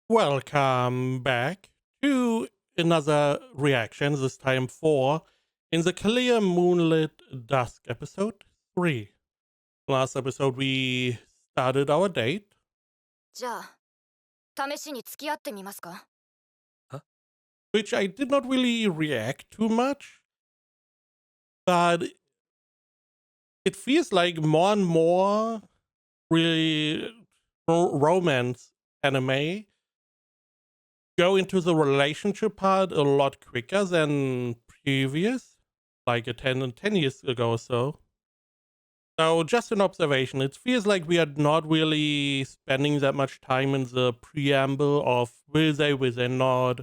Welcome back to another reaction, this time in the clear Moonlit Dusk episode 3. Last episode we started our date. じゃあ、試しに付き合ってみますか? Which I did not really react too much, but it feels like more and more really romance anime go into the relationship part a lot quicker than previous, like 10 years ago or so. So just an observation, it feels like we are not really spending that much time in the preamble of will they not.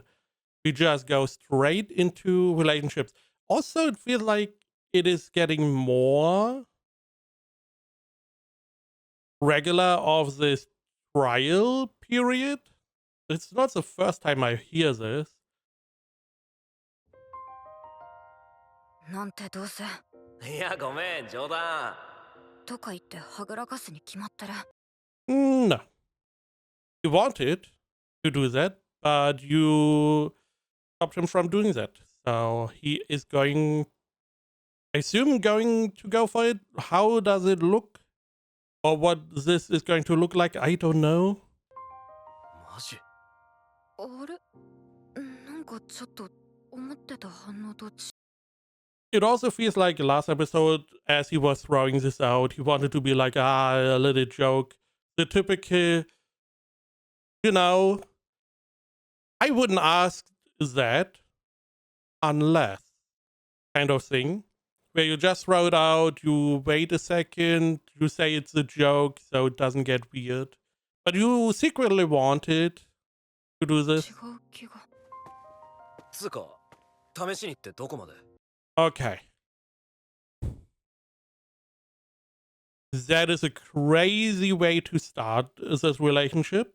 We just go straight into relationships. Also, it feels like it is getting more regular of this trial period. It's not the first time I hear this. なんてどうせ。いや、ごめん、冗談。とか言ってはぐらかすに決まってる。No. You wanted to do that, but you stopped him from doing that. So he is going, I assume, going to go for it. How does it look? Or what this is going to look like, I don't know. マジ？あれ？なんかちょっと思ってた反応と違う。It also feels like last episode, as he was throwing this out, he wanted to be like, a little joke. The typical, I wouldn't ask that unless kind of thing, where you just throw it out, you wait a second, you say it's a joke so it doesn't get weird. But you secretly wanted to do this. 違う気が。つうか、試しにってどこまで？ Okay. That is a crazy way to start this relationship.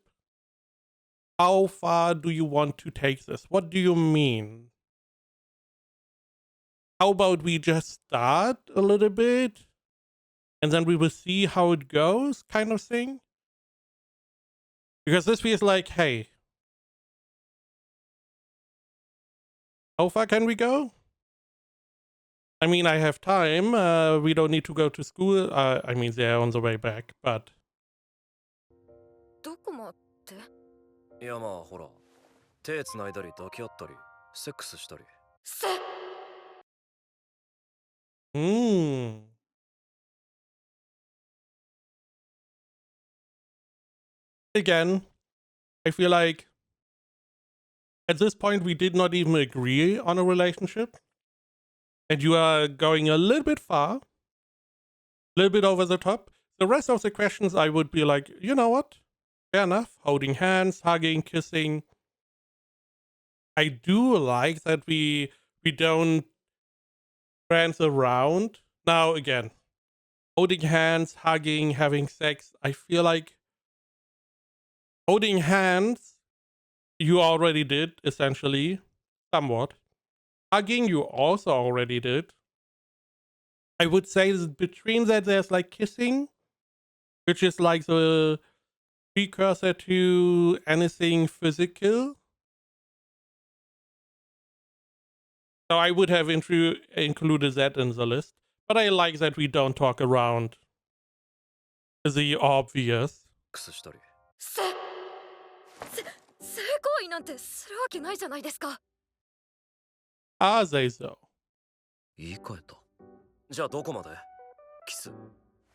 How far do you want to take this? What do you mean? How about we just start a little bit and then we will see how it goes, kind of thing? Because this feels like, hey, how far can we go? I mean, I have time. We don't need to go to school. I mean, they're on the way back, but... どこまで？いやまあほら、手繋いだり抱き合ったり、セックスしたり。せ。Again, I feel like at this point we did not even agree on a relationship. And you are going a little bit far, a little bit over the top. The rest of the questions I would be like, you know what? Fair enough. Holding hands, hugging, kissing. I do like that we don't prance around. Now again, holding hands, hugging, having sex. I feel like holding hands, you already did, essentially, somewhat. Hugging, you also already did. I would say that between that, there's like kissing, which is like the precursor to anything physical. So I would have included that in the list. But I like that we don't talk around the obvious. セックスしたり。性行為なんてするわけないじゃないですか。Are they so? 言い換えた。じゃあどこまで？キス？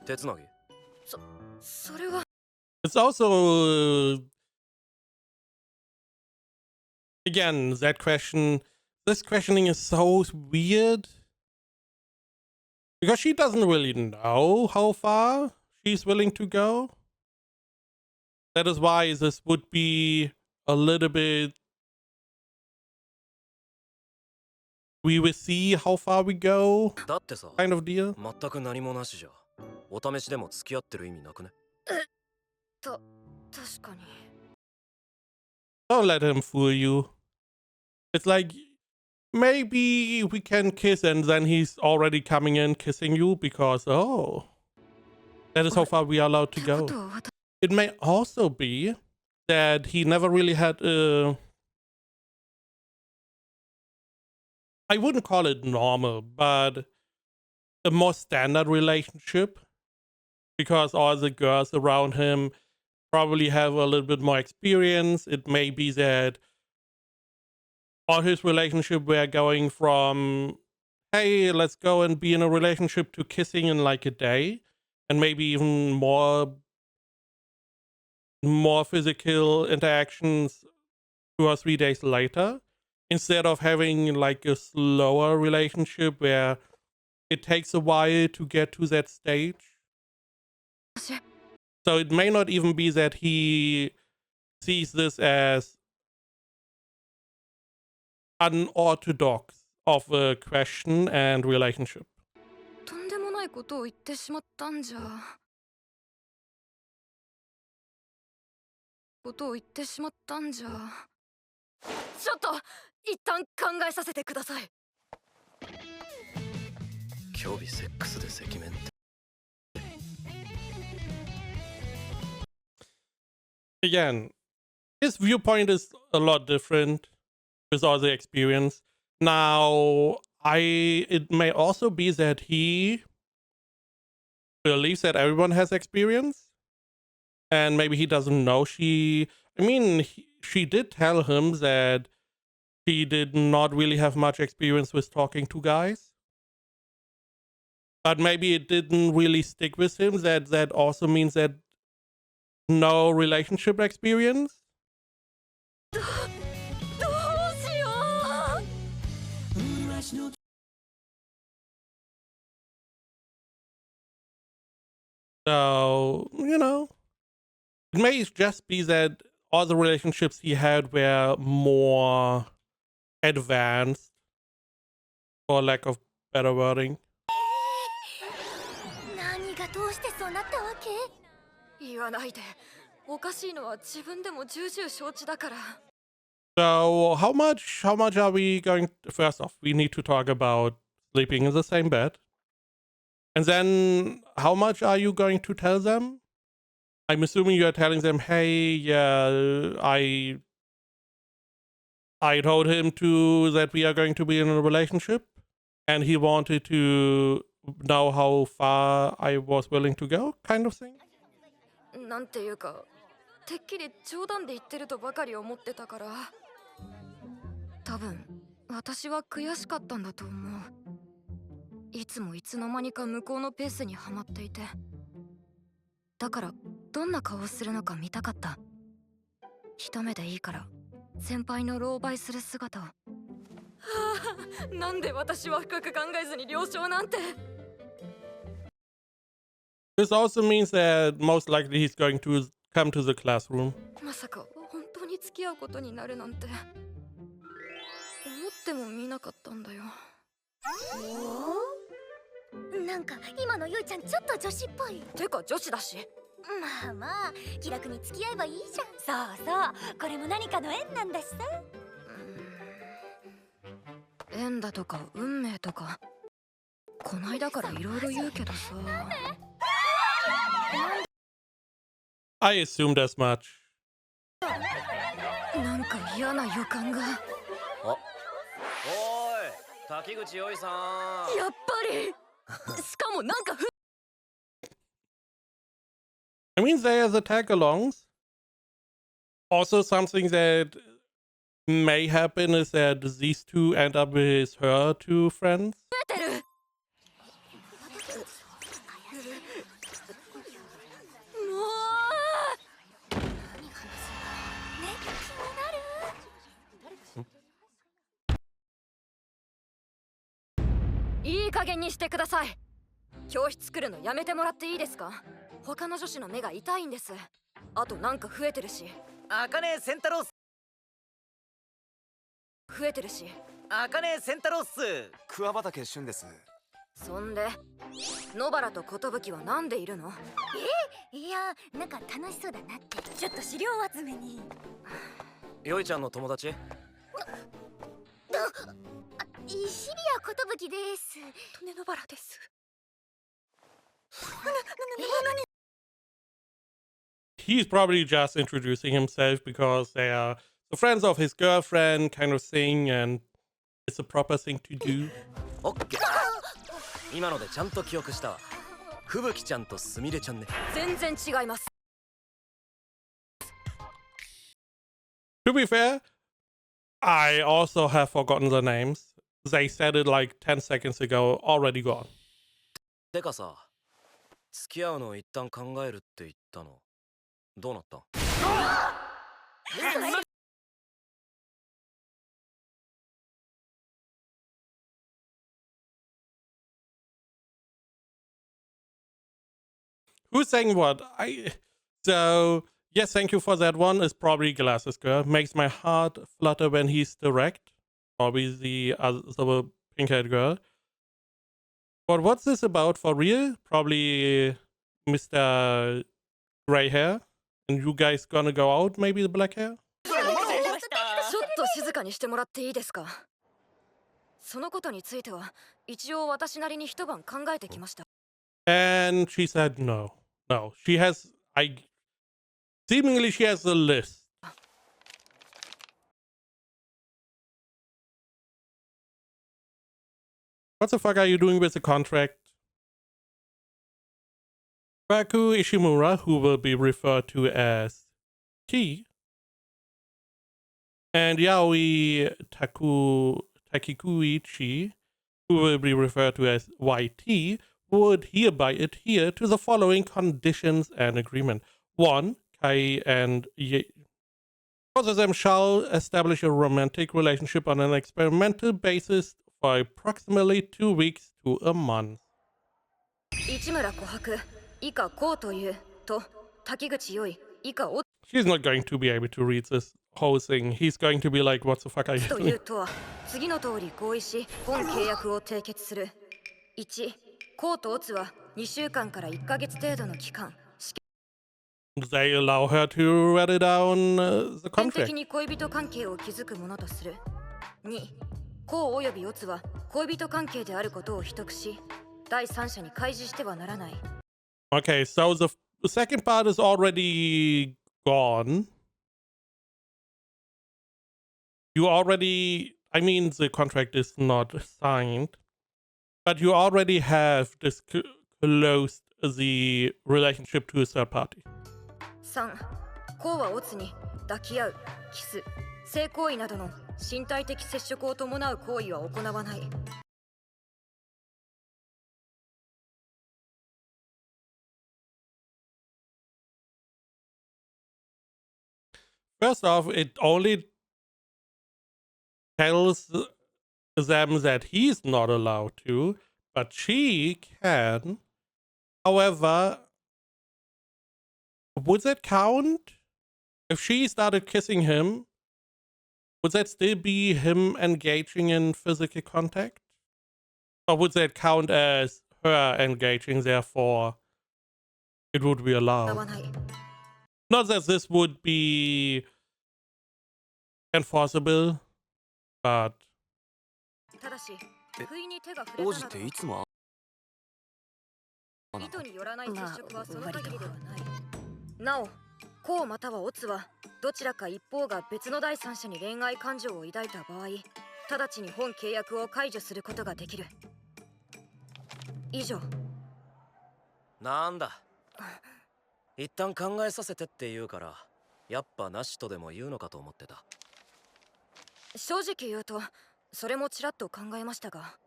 手繋ぎ？それは。It's also, again, that question, this questioning is so weird. Because she doesn't really know how far she's willing to go. That is why this would be a little bit... We will see how far we go, だってさ、 kind of deal. 全く何もなしじゃ、お試しでも付き合ってる意味なくね？確かに。Don't let him fool you. It's like, maybe we can kiss and then he's already coming in kissing you because, oh, that is how far we are allowed to go. It may also be that he never really had a, I wouldn't call it normal, but a more standard relationship, because all the girls around him probably have a little bit more experience. It may be that all his relationship were going from, hey, let's go and be in a relationship, to kissing in like a day, and maybe even more physical interactions 2 or 3 days later, instead of having like a slower relationship where it takes a while to get to that stage. So it may not even be that he sees this as unorthodox of a question and relationship. とんでもないことを言ってしまったんじゃ。ことを言ってしまったんじゃ。ちょっと一旦考えさせてください。今日日セックスで赤面って。Again, his viewpoint is a lot different with all the experience. Now, it may also be that he believes that everyone has experience, and maybe he doesn't know she did tell him that she did not really have much experience with talking to guys. But maybe it didn't really stick with him that also means that no relationship experience. どうしよう。So, it may just be that all the relationships he had were more advanced, for lack of better wording. 何がどうしてそうなったわけ？言わないで。おかしいのは自分でも重々承知だから。So, how much are we going first off, we need to talk about sleeping in the same bed. And then, how much are you going to tell them? I'm assuming you're telling them, hey, yeah, I told him that we are going to be in a relationship, and he wanted to know how far I was willing to go, kind of thing. なんていうか、てっきり冗談で言ってるとばかり思ってたから。多分、私は悔しかったんだと思う。いつもいつの間にか向こうのペースにはまっていて。だから、どんな顔をするのか見たかった。一目でいいから、先輩の狼狽する姿を。はあ、なんで私は深く考えずに了承なんて。This also means that most likely he's going to come to the classroom. まさか本当に付き合うことになるなんて思ってもみなかったんだよ。なんか今のゆいちゃんちょっと女子っぽい。てか女子だし。まあまあ気楽に付き合えばいいじゃん。そうそう、これも何かの縁なんだしさ。縁だとか運命とかこないだからいろいろ言うけどさ。I assumed as much. なんか嫌な予感が。おい滝口よいさん。やっぱり。しかもなんかI mean, they are the tag-alongs. Also, something that may happen is that these two end up with her two friends. 増えてる。いい加減にしてください。教室来るのやめてもらっていいですか？他の女子の目が痛いんです。あとなんか増えてるし。茜仙太郎っす。増えてるし。茜仙太郎っす。桑畑俊です。そんで野原と寿はなんでいるの？いや、なんか楽しそうだなって。ちょっと資料集めに。よいちゃんの友達？シリア寿です。利根野原です。he's probably just introducing himself because they are the friends of his girlfriend kind of thing, and it's a proper thing to do. オッケー。今のでちゃんと記憶したわ。吹雪ちゃんとすみれちゃんね。全然違います。 To be fair, I also have forgotten the names. They said it like 10 seconds ago, already gone. てかさ、付き合うのを一旦考えるって言ったの、どうなったん？ Who's saying what? So yes, thank you for that one. Is probably Glasses Girl. Makes my heart flutter when he's direct. Probably the pink-haired girl. But what's this about for real? Probably Mr. Gray hair. And you guys gonna go out? Maybe the black hair? ちょっと静かにしてもらっていいですか。そのことについては一応私なりに一晩考えてきました。 And she said no. No. She has seemingly she has a list. What the fuck are you doing with the contract? Baku Ishimura, who will be referred to as T, and Yaoi Takikuichi, who will be referred to as YT, would hereby adhere to the following conditions and agreement. 1. Kai and both of them shall establish a romantic relationship on an experimental basis for approximately 2 weeks to a month. 市村琥珀以下こうというと滝口よい以下お He's not going to be able to read this whole thing. He's going to be like, what the fuck are you とい doing? うとは次の通り合意し本契約を締結する。 1. コーとオツは2週間から1ヶ月程度の期間 They allow her to write it down the 試験 contract. 的に恋人関係を築くものとする。 2. コーおよびオツは恋人関係であることを秘匿し第三者に開示してはならない。 Okay, so the second part is already gone. You already, I mean, the contract is not signed, but you already have disclosed the relationship to a third party. 3. コーはオツに抱き合う、キス、性行為などの身体的接触を伴う行為は行わない。 First off, it only tells them that he's not allowed to, but she can. However, would that count? If she started kissing him, would that still be him engaging in physical contact? Or would that count as her engaging, therefore it would be 合 allowed? わない。 Not that this would be enforceable, but ただし、不意に手が触れ王子ったなどていつも意図によらない接触はその限りではない。なお、コウまたはオツはどちらか一方が別の第三者に恋愛感情を抱いた場合、直ちに本契約を解除することができる。以上。なんだ。一旦考えさせてって言うから、やっぱなしとでも言うのかと思ってた。正直言うと、それもちらっと考えましたが、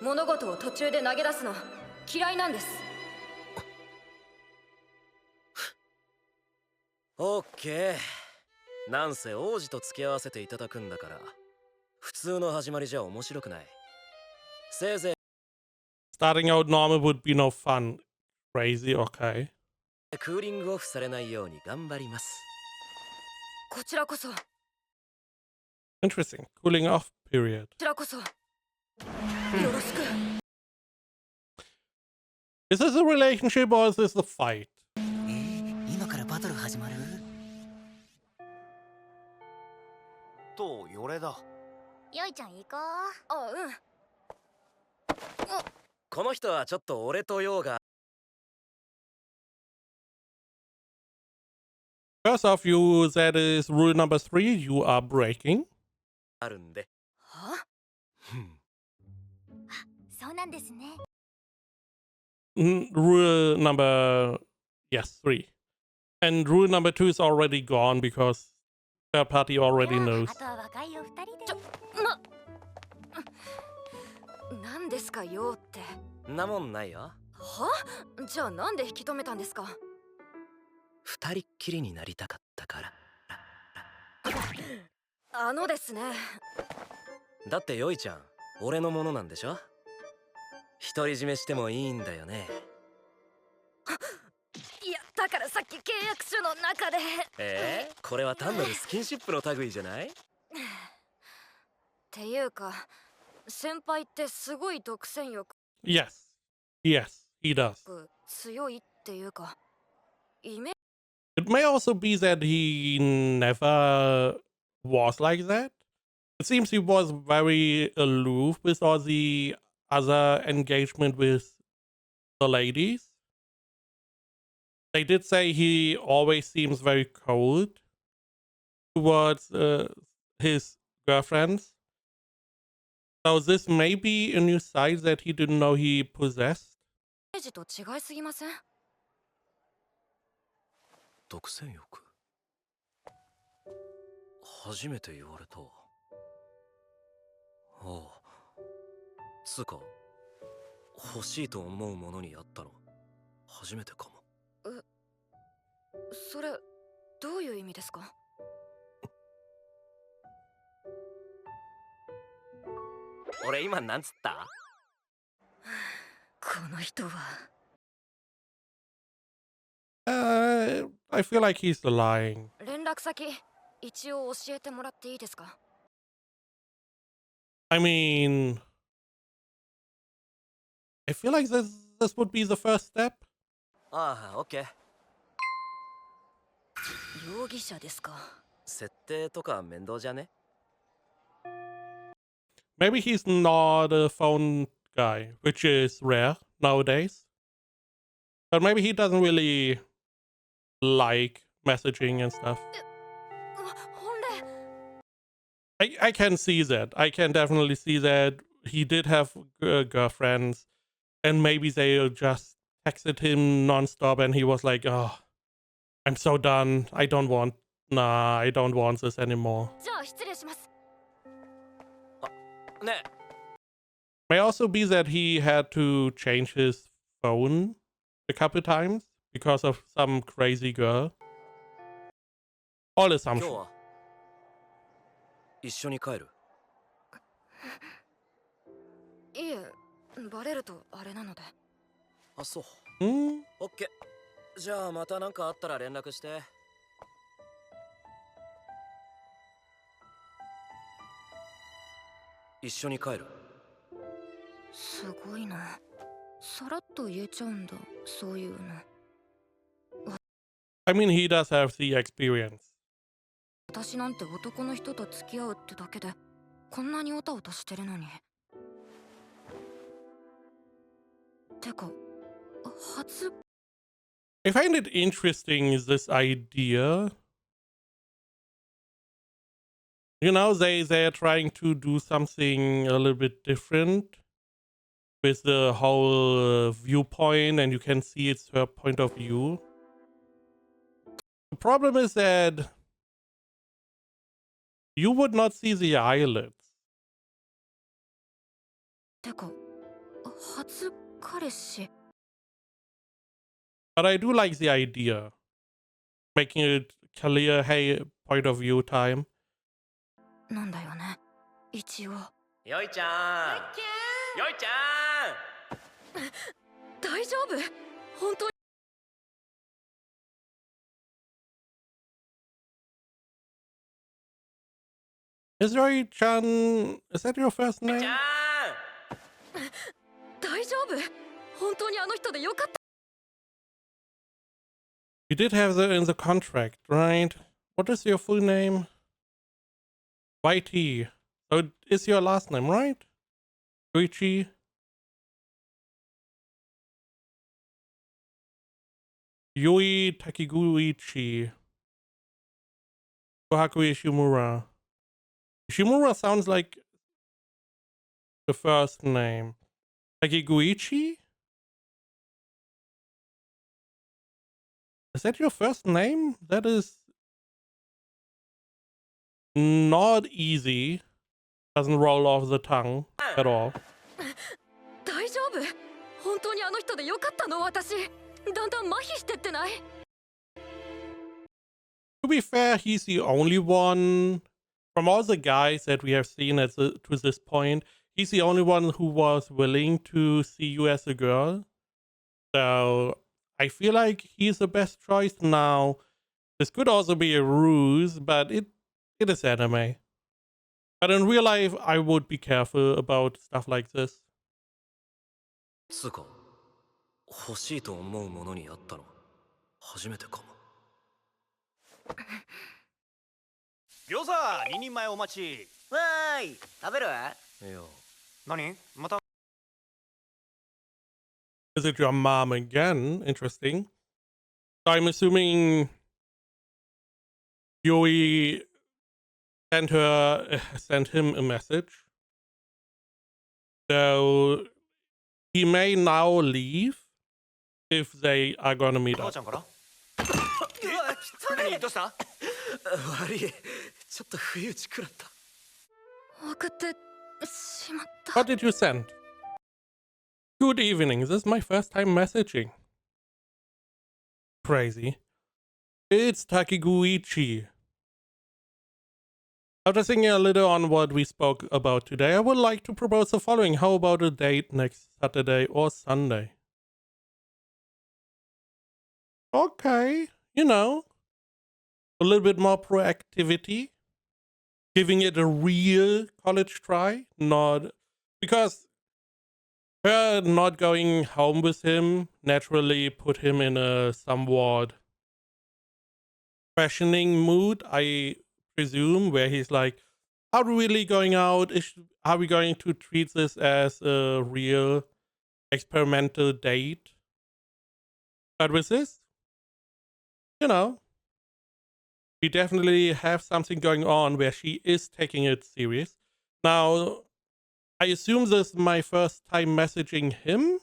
物事を途中で投げ出すの嫌いなんです。オッケー。なんせ王子と付き合わせていただくんだから、普通の始まりじゃ面白くない。せいぜい starting out normal would be no fun. Crazy, okay. クーリングオフされないように頑張ります。こちらこそ。 Interesting. Cooling off period. こちらこそ。よろしく。 Is this a relationship or is this a fight? 今からバトル始まる？とよれだ。よいちゃん行こう。あ、うん。この人はちょっと俺とヨウが First off, you that is rule number 3, you are breaking. あるんで。はそうなんですね。 Rule number, yes, 3. And rule number 2 is already gone because third party already じゃあ knows. あとは若いお二人で。何ですかよって。んなもんないよ。は？じゃあなんで引き止めたんですか？二人っきりになりたかったから。ですね。だってよいちゃん、俺のものなんでしょ？独り占めしてもいいんだよね。いや、だからさっき契約書の中で。これは単なるスキンシップの類じゃない？っていうか、先輩ってすごい独占欲 Yes. Yes, he does. 強いっていうか、イメ It may also be that he never was like that. It seems he was very aloof with all the other engagement with the ladies. They did say he always seems very cold towards his girlfriends. So this may be a new side that he didn't know he possessed. ージと違いすぎません？独占欲。初めて言われた。ああ。つうか、欲しいと思うものにあったの、初めてかも。それ、どういう意味ですか？俺今なんつった？この人は。I feel like he's lying. 連絡先、一応教えてもらっていいですか？ I mean, I feel like this would be the first step. ああ、オッケー。容疑者ですか？設定とか面倒じゃね？ Maybe he's not a phone guy, which is rare nowadays. But maybe he doesn't really like messaging and stuff. 本来 I can see that. I can definitely see that he did have girlfriends, and maybe they just texted him nonstop, and he was like, "Oh, I'm so done. I don't want this anymore." じゃあ失礼します。ねえ。 May also be that he had to change his phone a couple times because of some crazy girl. All 今日 assumption. は一緒に帰る。いえ、バレるとあれなので。あ、そう。 Hmm? オッケー。じゃあまた何かあったら連絡して。一緒に帰る。すごいな。さらっと言えちゃうんだ、そういうの。I mean, he does have the experience. 私なんて男の人と付き合うってだけでこんなにオタオタしてるのに。てか、初 I find it interesting this idea. You know, they're trying to do something a little bit different with the whole viewpoint, and you can see it's her point of view. The problem is that you would not see the eyelids. てか、初彼氏 But I do like the idea. Making it clear, hey, point of view time. なんだよね、一応。よいちゃん。よいちゃん。大丈夫？本当に Is Roy-chan, is that your first ちゃ name? ん。大丈夫？本当にあの人でよかった。 You did have that in the contract, right? What is your full name? YT. So it is your last name, right? Yuichi. Yui Takiguchi. Kohaku Ishimura. Ishimura sounds like the first name. Like Iguichi? Is that your first name? That is not easy. Doesn't roll off the tongue at all. 大丈夫？本当にあの人でよかったの？私だんだん麻痺してってない？ To be fair, he's the only one from all the guys that we have seen to this point. He's the only one who was willing to see you as a girl. So I feel like he's the best choice now. This could also be a ruse, but it is anime. But in real life, I would be careful about stuff like this. つうか欲しいと思うものにあったの初めてかも。餃子2人前お待ち。わーい、食べる？いや何また Is it your mom again? Interesting. So I'm assuming Yui sent him a message. So he may now leave if they are gonna meet 母 up. ちゃんから？何どうした？悪いちょっと不意打ち食らった。送ってしまった。 What did you send? Good evening. This is my first time messaging. Crazy. It's Takiguchi. After thinking a little on what we spoke about today, I would like to propose the following. How about a date next Saturday or Sunday? Okay, you know, a little bit more proactivity. Giving it a real college try. Not because her not going home with him naturally put him in a somewhat questioning mood, I presume, where he's like, are we really going out? Are we going to treat this as a real experimental date? But with this, you know, we definitely have something going on where she is taking it serious. Now, I assume this is my first time messaging him,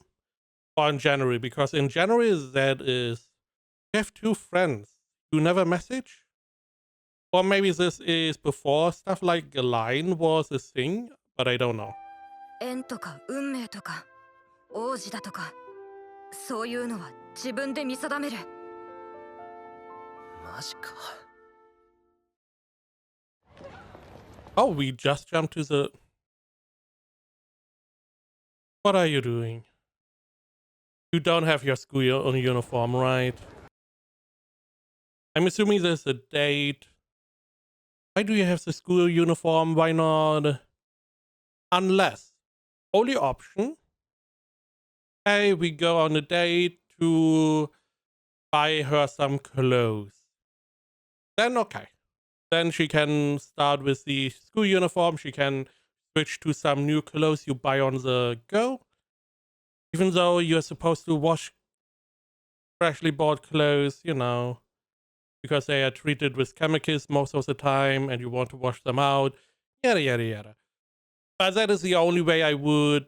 or in January, because in January that is, we have two friends who never message. Or maybe this is before stuff like a line was a thing, but I don't know. 縁とか運命とか王子だとかそういうのは自分で見定める。マジか。Oh, we just jumped to the... What are you doing? You don't have your school uniform, right? I'm assuming there's a date. Why do you have the school uniform? Why not? Unless, only option, hey, we go on a date to buy her some clothes. Then okay. Then she can start with the school uniform. She can switch to some new clothes you buy on the go. Even though you're supposed to wash freshly bought clothes, you know, because they are treated with chemicals most of the time and you want to wash them out, yada yada yada. But that is the only way I would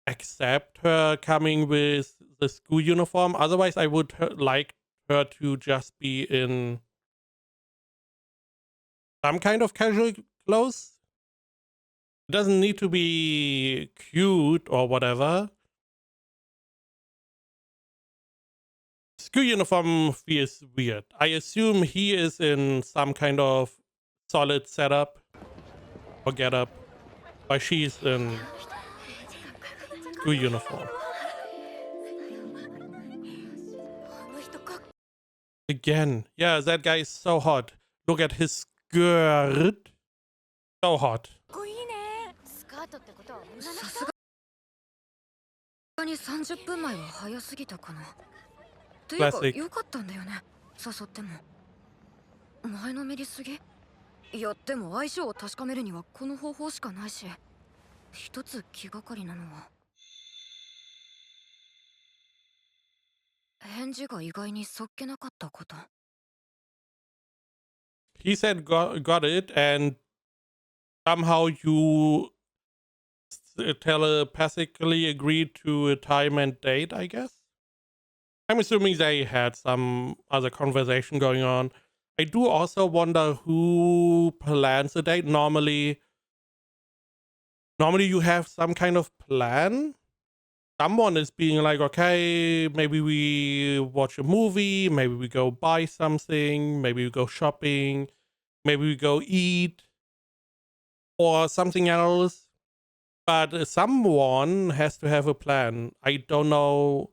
accept her coming with the school uniform. Otherwise, I would like her to just be in some kind of casual clothes. It doesn't need to be cute or whatever. School uniform feels weird. I assume he is in some kind of solid setup or getup, while she's in school uniform. Again, yeah, that guy is so hot. Look at his skirt. So hot. かっこいいね。スカートってことは女のさすがに30分前は早すぎたかな。というか Classic. 良かったんだよね。誘っても。前のめりすぎ？いやでも相性を確かめるにはこの方法しかないし、一つ気がかりなのは返事が意外にそっけなかったこと。he said got it, and somehow you telepathically agreed to a time and date, I guess. I'm assuming they had some other conversation going on. I do also wonder who plans a date. Normally you have some kind of plan. Someone is being like, okay, maybe we watch a movie, maybe we go buy something, maybe we go shopping, maybe we go eat, or something else. But someone has to have a plan. I don't know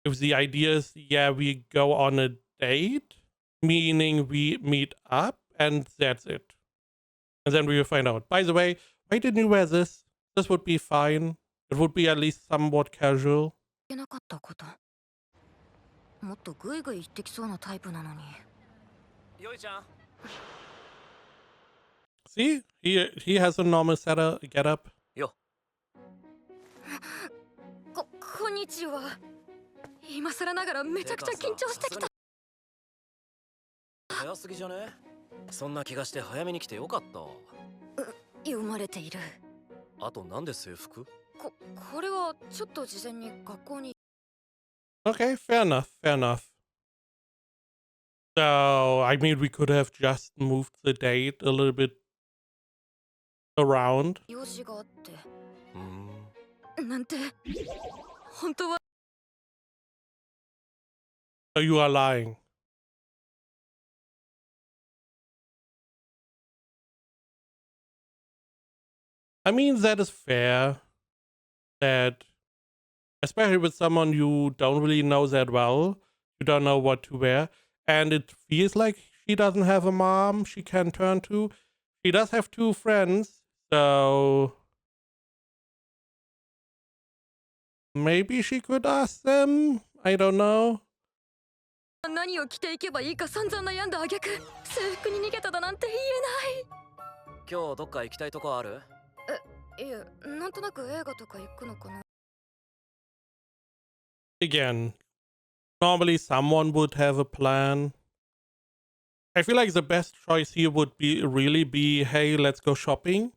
if the idea is, yeah, we go on a date, meaning we meet up, and that's it. And then we will find out. By the way, why didn't you wear this? This would be fine. It would be at least somewhat casual. いけなかったこと。もっとグイグイ言ってきそうなタイプなのに。よいちゃん See? He has a normal get up. よこんにちは。今更ながらめちゃくちゃ緊張してきた。早すぎじゃね？そんな気がして早めに来てよかった。読まれている。あとなんで制服？これはちょっと事前に学校に。 Okay, fair enough. So, I mean, we could have just moved the date a little bit around. 用事があって。うん。なんて。本当は。 So you are lying. I mean, that is fair. That, especially with someone you don't really know that well, you don't know what to wear, and it feels like she doesn't have a mom she can turn to. She does have two friends, so maybe she could ask them. I don't know. 何を着ていけばいいか散々悩んだ挙句、制服に逃げただなんて言えない。今日どっか行きたいとこある？いや、なんとなく映画とか行くのかな。 Again, normally someone would have a plan. I feel like the best choice here would really be, hey, let's go shopping.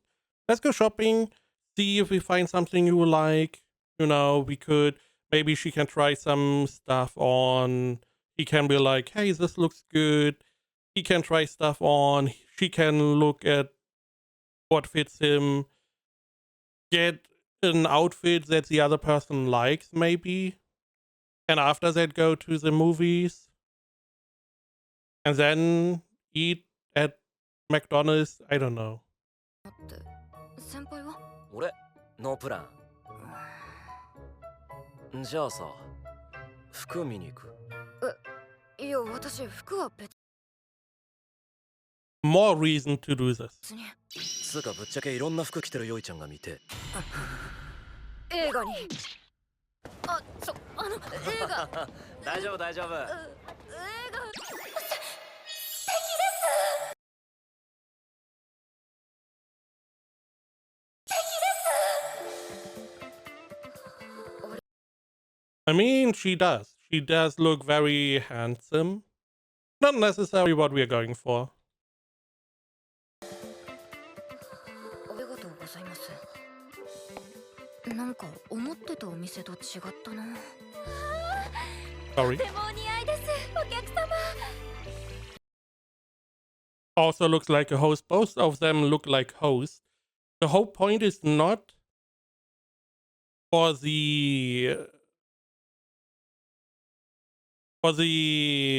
Let's go shopping, see if we find something you like. You know, we could, maybe she can try some stuff on. He can be like, hey, this looks good. He can try stuff on. She can look at what fits him. Get an outfit that the other person likes, maybe. And after that, go to the movies. And then eat at McDonald's. I don't know. 先輩は？俺ノープラン。じゃあさ、服見に行く。いや、私服は別 More reason to do this. に。つうかぶっちゃけいろんな服着てるよいちゃんが見て。映画に。映画。大丈夫大丈夫。映画。 I mean, she does. She does look very handsome. Not necessarily what we are going for. ありがとうございます。なんか思ってたお店と違ったな。 Sorry. とてもお似合いです、お客様。 Also looks like a host. Both of them look like hosts. The whole point is not for the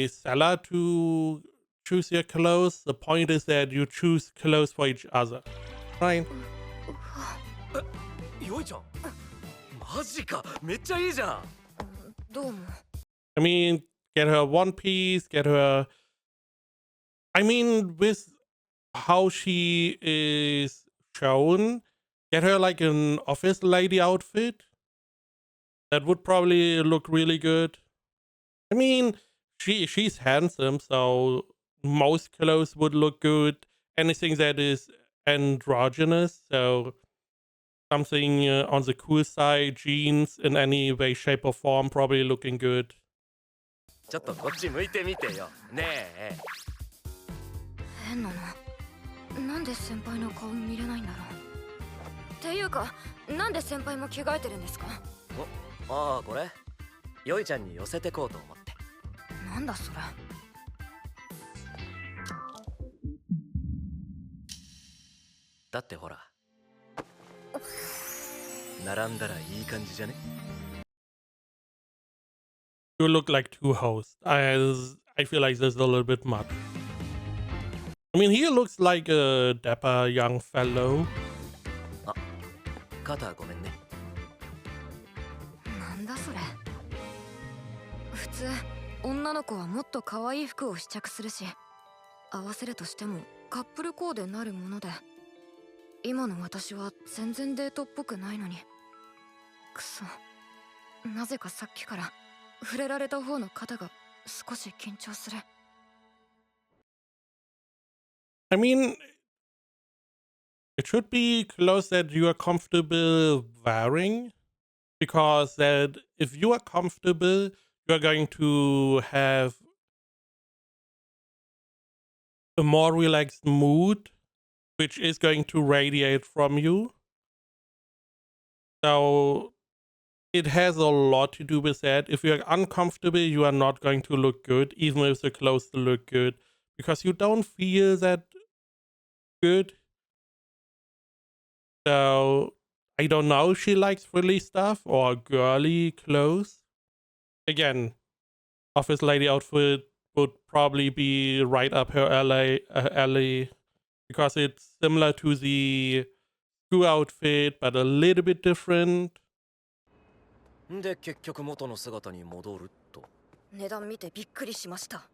seller to choose your clothes. The point is that you choose clothes for each other. Right? よいちゃん。マジか、めっちゃいいじゃん。どうも。 I mean, get her one piece, get her. I mean, with how she is shown, get her like an office lady outfit. That would probably look really good. I mean, she's handsome, so most clothes would look good. Anything that is androgynous, so something on the cool side, jeans in any way, shape, or form, probably looking good. ちょっとこっち向いてみてよ。ねえ。変なの。なんで先輩の顔見れないんだろう。っていうか、なんで先輩も着替えてるんですか？ああ、これよいちゃんに寄せてこうと思って。なんだそれ。だってほら、並んだらいい感じじゃね？ You look like two hosts. I feel like this is a little bit much. I mean, he looks like a dapper young fellow. 肩ごめんね。なんだそれ。普通女の子はもっと可愛い服を試着するし、合わせるとしてもカップルコーデになるもので、今の私は全然デートっぽくないのに。くそ、なぜかさっきから触れられた方の肩が少し緊張する。I mean, it should be clothes that you are comfortable wearing, because that if you are comfortable, you are going to have a more relaxed mood, which is going to radiate from you. So it has a lot to do with that. If you're uncomfortable, you are not going to look good, even if the clothes look good, because you don't feel that good. So I don't know if she likes frilly stuff or girly clothes. Again, office lady outfit would probably be right up her alley, because it's similar to the school outfit, but a little bit different. で、結局元の姿に戻ると。値段見てびっくりしました。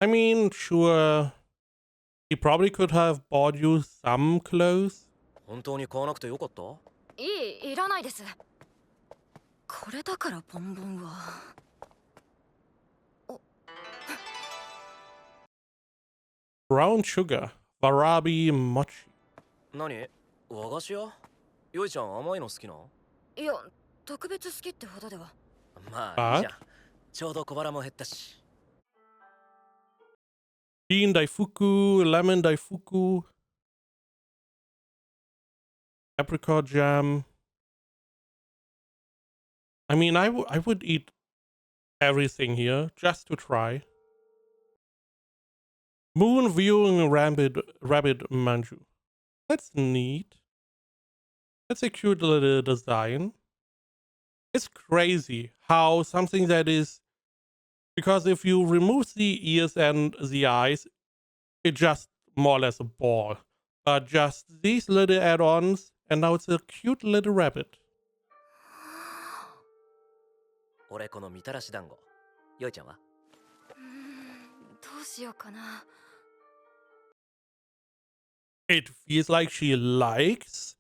I mean, sure, he probably could have bought you some clothes. 本当に買わなくてよかった？いらないです。これだからボンボンは。Brown sugar, Warabi mochi. 何？和菓子屋？よいちゃん甘いの好きな？いや、特別好きってほどでは。まあいいじゃん。ちょうど小腹も減ったし。Bean daifuku, lemon daifuku, apricot jam. I mean, I would eat everything here just to try. Moon viewing rabbit manju. That's neat. That's a cute little design. It's crazy how something that is, because if you remove the ears and the eyes, it's just more or less a ball. But just these little add-ons, and now it's a cute little rabbit. 俺このみたらし団子。よいちゃんは？どうしようかな。It feels like she likes,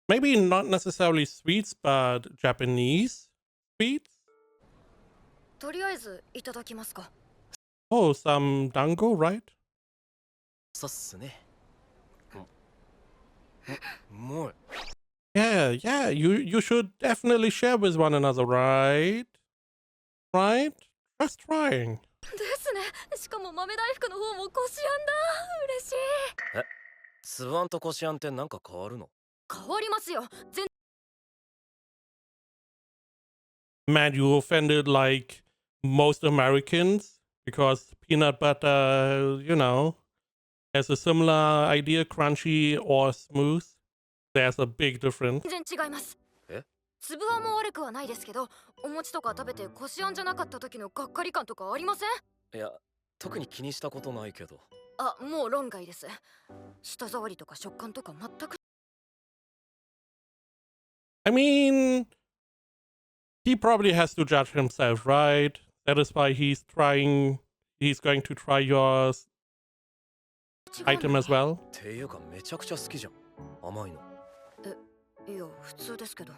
maybe not necessarily sweets, but Japanese sweets. とりあえずいただきますか。Oh, some dango, right? そうっすね。もう。Yeah, you should definitely share with one another, right? Right? Just trying. ですね。しかも豆大福の方もこしあんだ。嬉しい。つぶあんとこしあんってなんか変わるの？変わりますよ。Man, you offended like most Americans, because peanut butter, has a similar idea, crunchy or smooth. There's a big difference. 全然違います。え？つぶあんも悪くはないですけど、お餅とか食べてこしあんじゃなかった時のがっかり感とかありません？いや、特に気にしたことないけど。あ、もう論外です。舌触りとか食感とか全く。I mean, he probably has to judge himself, right? That is why he's going to try your item as well. っていうかめちゃくちゃ好きじゃん。甘いの。いや、普通ですけど。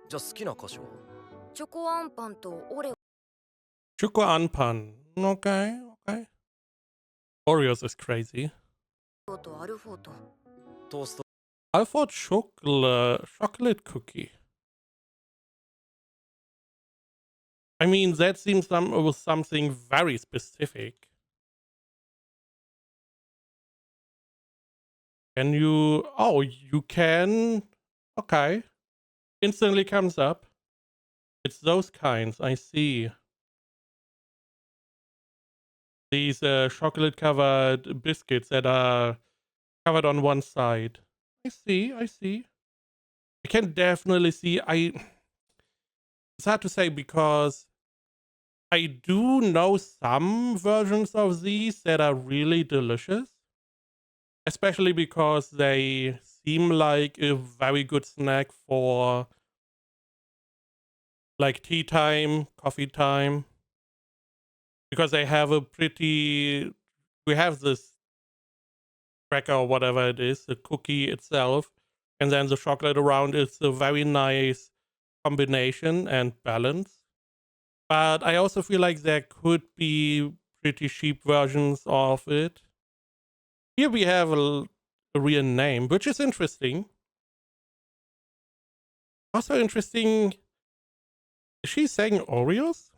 じゃあ好きな菓子は？チョコあんパンとオレオ。 Choco Anpan. Okay. Oreos is crazy. とアルフォート。トースト。 Alford chocolate cookie. I mean, that seems was something very specific. Can you... Oh, you can... Okay. Instantly comes up. It's those kinds, I see. These chocolate-covered biscuits that are covered on one side. I see, I see. I can definitely see... It's hard to say because I do know some versions of these that are really delicious. Especially because they seem like a very good snack for like tea time, coffee time. Because they have a pretty... We have this cracker or whatever it is, the cookie itself, and then the chocolate around. It's a very nice combination and balance. But I also feel like there could be pretty cheap versions of it. Here we have a real name, which is interesting. Also interesting, is she saying Oreos?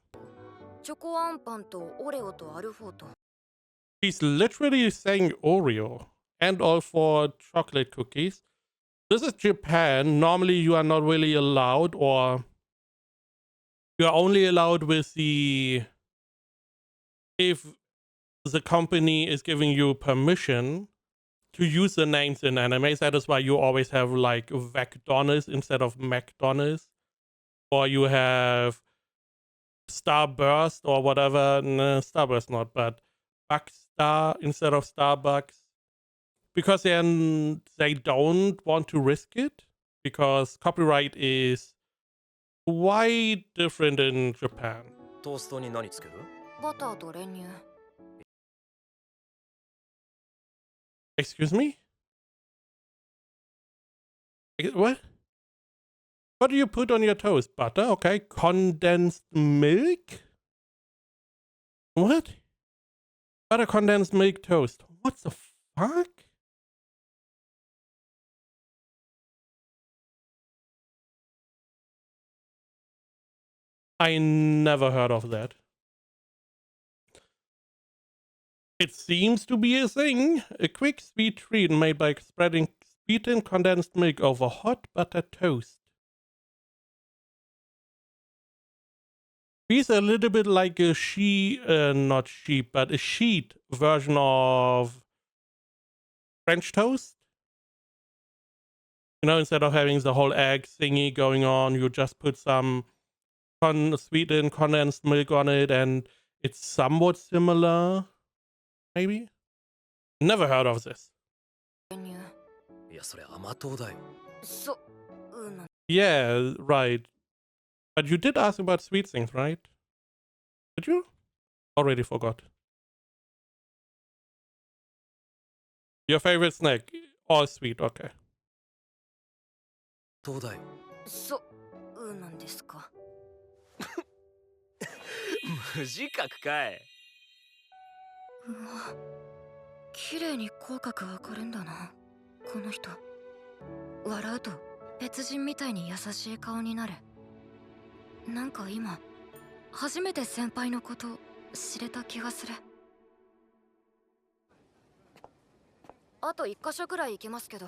チョコアンパンとオレオとアルフォート。 She's literally saying Oreo, and all for chocolate cookies. This is Japan. Normally you are not really allowed, or you are only allowed with if the company is giving you permission to use the names in animes. That is why you always have like Vecdonus instead of McDonald's, or you have Starburst or whatever. No, Starburst not, but Buckstar instead of Starbucks, because then they don't want to risk it, because copyright is quite different in Japan. トーストに何つける？バターと練乳。 Excuse me? What? What do you put on your toast? Butter? Okay. Condensed milk? What? Butter condensed milk toast. What the fuck? I never heard of that. It seems to be a thing. A quick sweet treat made by spreading sweetened condensed milk over hot butter toast. These are a little bit like a not sheep, but a sheet version of French toast. You know, instead of having the whole egg thingy going on, you just put some sweetened condensed milk on it, and it's somewhat similar. Maybe? Never heard of this. 練乳。いや、それ甘党だよ。そうなん。 Yeah, right. But you did ask about sweet things, right? Did you? Already forgot. Your favorite snack? All sweet, okay. 党だよ。そうなんですか。無自覚かい。うわ、綺麗に口角上がるんだな、この人。笑うと別人みたいに優しい顔になる。なんか今初めて先輩のこと知れた気がする。あと1箇所くらい行けますけど。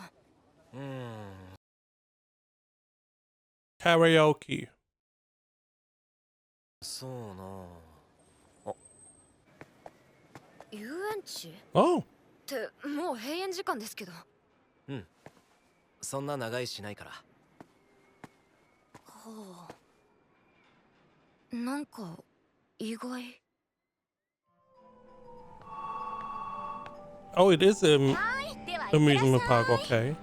Karaoke. そうなあ。遊園地 Oh. ってもう閉園時間ですけど。うん。そんな長いしないから。はあ。なんか意外。Oh, it is an amusement park, okay.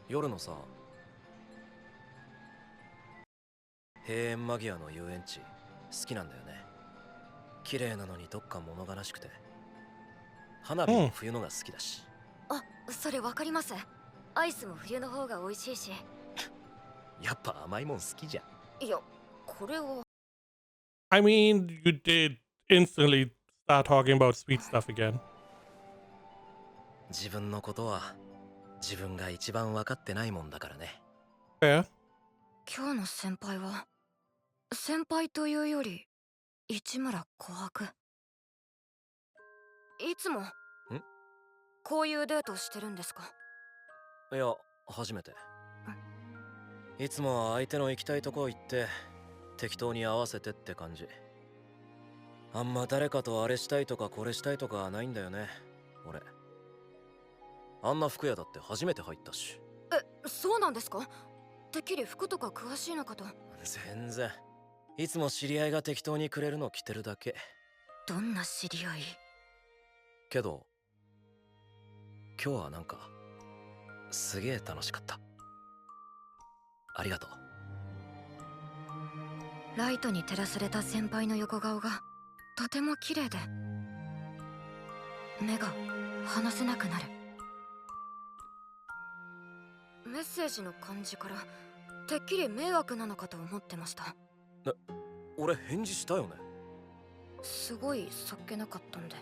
夜のさ、閉園間際の遊園地好きなんだよね。綺麗なのにどっか物悲しくて、花火も冬のが好きだし。あ、それわかります。アイスも冬の方が美味しいし。やっぱ甘いもん好きじゃん。いや、これを。 I mean, you did instantly start talking about sweet stuff again. 自分のことは自分が一番分かってないもんだからね。 Fair. 今日の先輩は先輩というより市村琥珀。いつもこういうデートしてるんですか？いや、初めて。いつもは相手の行きたいとこ行って適当に合わせてって感じ。あんま誰かとあれしたいとかこれしたいとかはないんだよね、俺。あんな服屋だって初めて入ったし。そうなんですか？てっきり服とか詳しいのかと。全然。いつも知り合いが適当にくれるの着てるだけ。どんな知り合い？けど今日はなんかすげえ楽しかった。ありがとう。ライトに照らされた先輩の横顔がとても綺麗で目が離せなくなる。メッセージの感じからてっきり迷惑なのかと思ってました。俺返事したよね。すごいそっけなかったんで。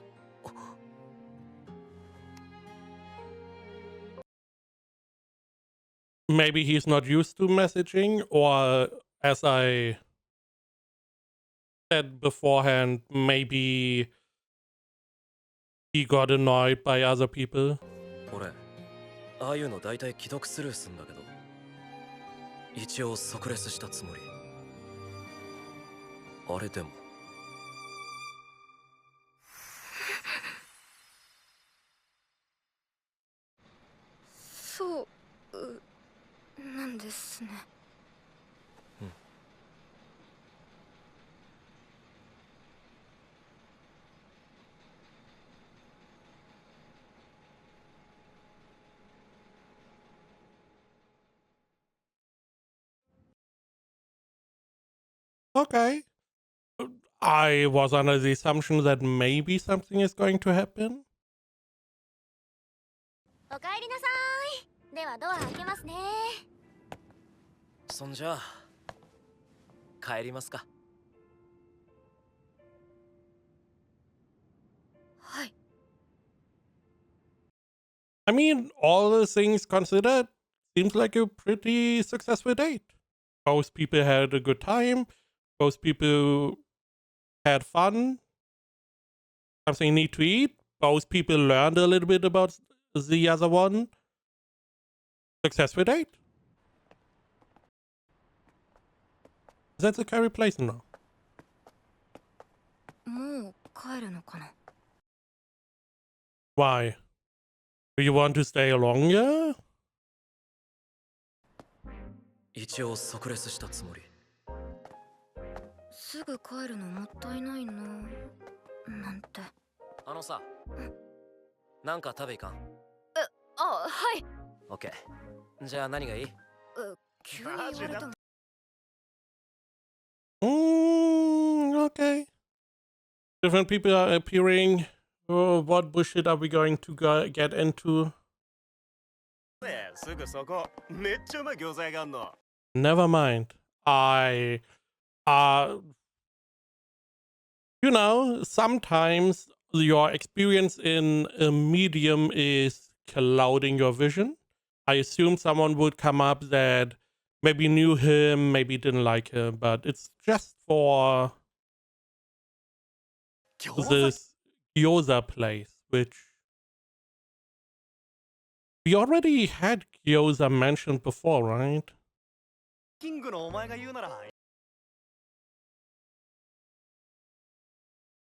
Maybe he's not used to messaging, or as I said beforehand, maybe he got annoyed by other people. 俺ああいうの大体既読スルーすんだけど、一応即レスしたつもり。あれでもそうなんですね。Okay. I was under the assumption that maybe something is going to happen. おかえりなさい。ではドア開けますね。そんじゃ帰りますか。はい。 I mean, all the things considered, seems like a pretty successful date. Both people had a good time. Both people had fun. Something neat to eat. Both people learned a little bit about the other one. Successful date. Is that the carry place now? もう帰るのかな？ Why? Do you want to stay longer? 一応即レスしたつもり。すぐ帰るのもったいないななんて。あのさ、なんか食べいかん？はい。オッケー。じゃあ何がいい？急に言われても。Okay. Different people are appearing. Oh, what bullshit are we going to get into? すぐそこめっちゃうまい餃子屋があんの。 Never mind. You know, sometimes your experience in a medium is clouding your vision. I assume someone would come up that maybe knew him, maybe didn't like him, but it's just for this gyoza place, which we already had gyoza mentioned before, right? キングのお前が言うなら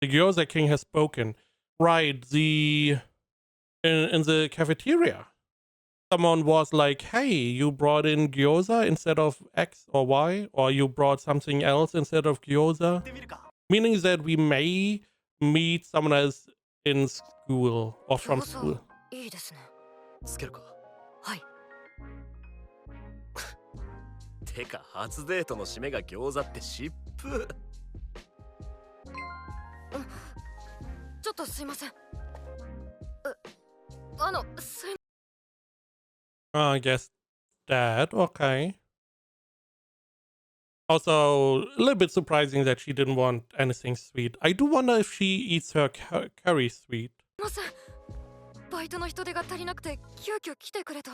The Gyoza King has spoken. Right, in the cafeteria, someone was like, hey, you brought in gyoza instead of X or Y, or you brought something else instead of gyoza. てみるか。 Meaning that we may meet someone else in school or from 餃子 school. いいですね。つけるか。はい。てか初デートの締めが餃子って湿布。ちょっとすいません。すい I guess that, okay. Also, a little bit surprising that she didn't want anything sweet. I do wonder if she eats her curry sweet. ません。ババイトの人手が足りなくて急遽来てくれた。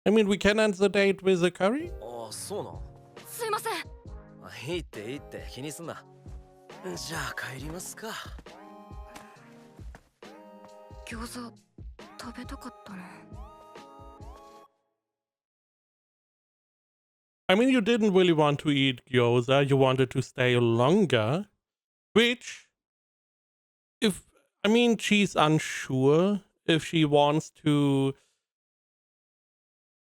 I mean, we can end the date with a curry? ああ、そうなん。すいません。いいっていいって気にすんな。じゃあ帰りますか。餃子食べたかったな。 I mean, you didn't really want to eat gyoza, you wanted to stay longer, which, if, I mean, she's unsure if she wants to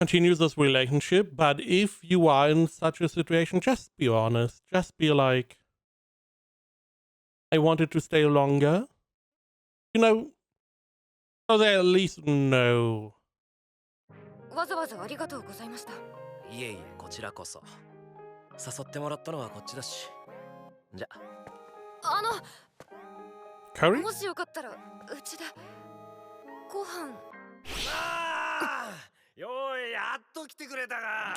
continue this relationship, but if you are in such a situation, just be honest. Just be like, I wanted to stay longer. You know, so they at least know. わざわざありがとうございました。いえいえ、こちらこそ。誘ってもらったのはこっちだし。じゃ。Curry? もしよかったらうちでご飯。あーよーい、やっと来てくれたが。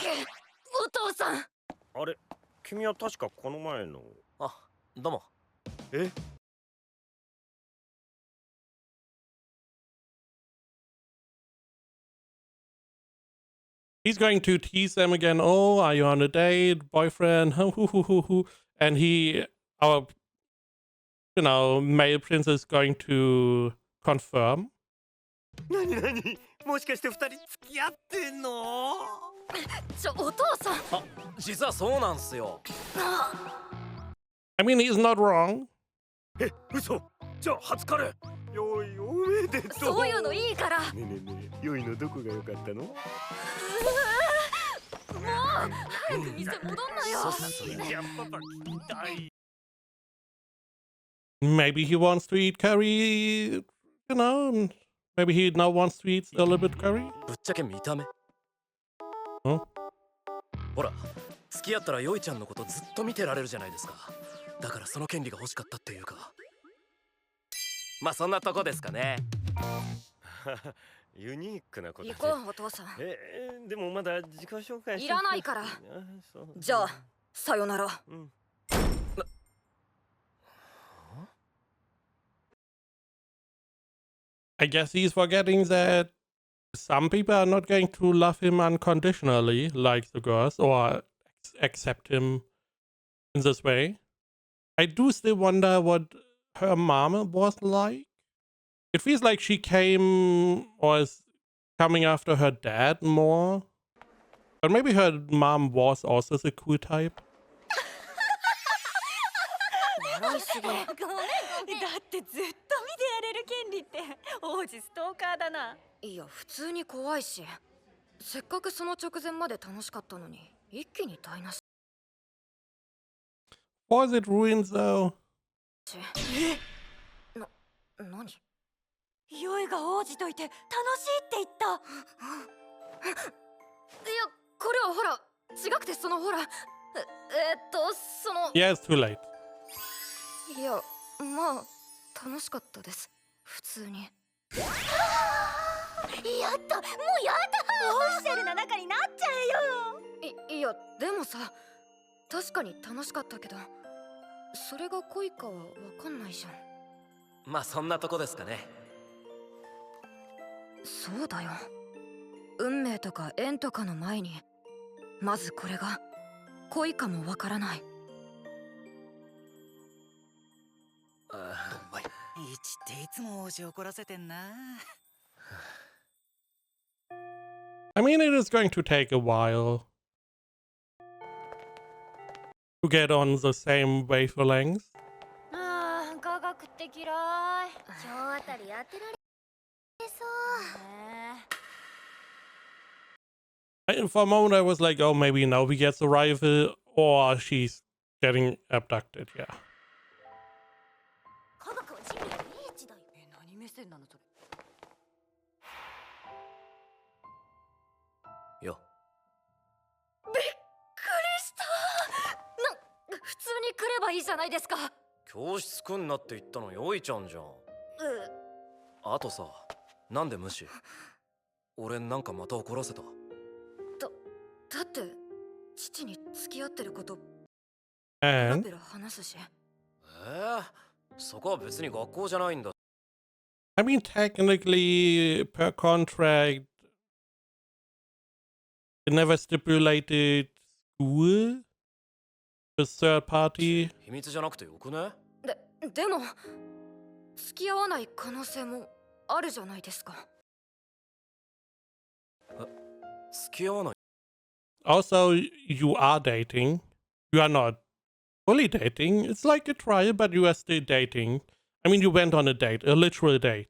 お父さん。あれ、君は確かこの前の。あ、どうも。え？ He's going to tease them again. Oh, are you on a date, boyfriend? And our, male prince is going to confirm. なになに？もしかして二人付き合ってんの？お父さん。あ、実はそうなんすよ。I mean, he's not wrong. え、嘘？じゃあ初カレー。よい、おめでとう。そういうのいいから。ねえねえねえ、よいのどこが良かったの？もう早く店戻んなよ。そうっすね。じゃあパパ聞きたい。 Maybe he wants to eat curry, maybe he now wants to eat a little bit curry. ぶっちゃけ見た目。ん？ほら、付き合ったらヨイちゃんのことずっと見てられるじゃないですか。だからその権利が欲しかったっていうか。まあそんなとこですかね。ユニークなことね。行こうお父さん。でもまだ自己紹介いらないから。あ、そう。じゃあさよなら。うん。 I guess he's forgetting that some people are not going to love him unconditionally, like the girls, or accept him in this way. I do still wonder what her mom was like. It feels like she came or is coming after her dad more. But maybe her mom was also the cool type. 笑いすぎ。ごめんだってずっと見てやれる権利って王子ストーカーだな。いや普通に怖いし、せっかくその直前まで楽しかったのに一気に台無し。 Was it ruined though? 何？ヨイが王子といて楽しいって言った。いやこれはほら違くてそのほらその。 Yeah, it's too late. いやまあ楽しかったです。普通に。やった、もうやった。オフィシャルな仲になっちゃえよ。いやでもさ、確かに楽しかったけど、それが恋かはわかんないじゃん。まあそんなとこですかね。そうだよ。運命とか縁とかの前に、まずこれが恋かもわからない。イチっていつも王子怒らせてんな。I mean, it is going to take a while to get on the same wavelength. ああ、科学って嫌い。今日あたり当てられそう。For a moment, I was like, oh, maybe now we get the rival or she's getting abducted. Yeah. 科学は人類の英知だよ。何目線なのそれ。よ。びっくりした。普通に来ればいいじゃないですか。教室来んなって言ったのヨイちゃんじゃん。あとさ、なんで無視？俺なんかまた怒らせた？だって父に付き合ってることAnd ペラペラ話すし。そこは別に学校じゃないんだ。I mean, technically, per contract, it never stipulated school, a third party. 秘密じゃなくてよくね？でも付き合わない可能性もあるじゃないですか。付き合わない。Also, you are dating. You are not fully dating. It's like a trial, but you are still dating. I mean, you went on a date, a literal date.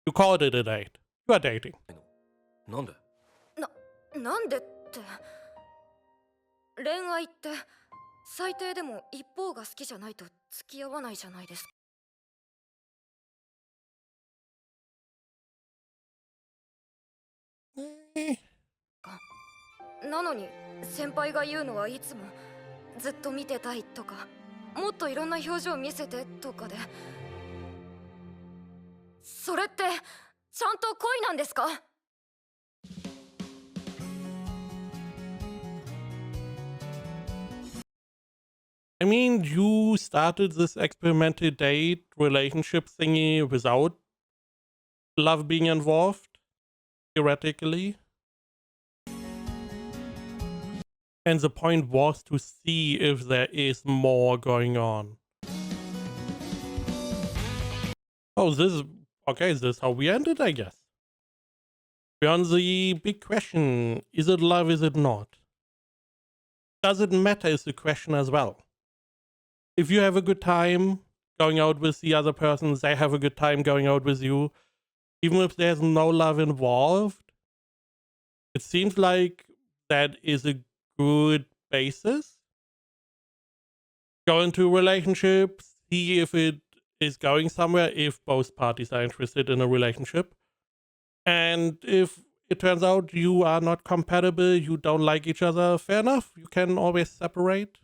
You called it a date. You are dating. なんで？なんでって、恋愛って最低でも一方が好きじゃないと付き合わないじゃないですか。なのに先輩が言うのはいつもずっと見てたいとか、もっといろんな表情見せてとかで、それってちゃんと恋なんですか？I mean, you started this experimental date relationship thingy without love being involved, theoretically. And the point was to see if there is more going on. Oh, this is... Okay, this is how we ended, I guess. Beyond the big question, is it love, is it not? Does it matter is the question as well. If you have a good time going out with the other person, they have a good time going out with you, even if there's no love involved, it seems like that is a good basis. Go into a relationship, see if it is going somewhere, if both parties are interested in a relationship. And if it turns out you are not compatible, you don't like each other, fair enough, you can always separate.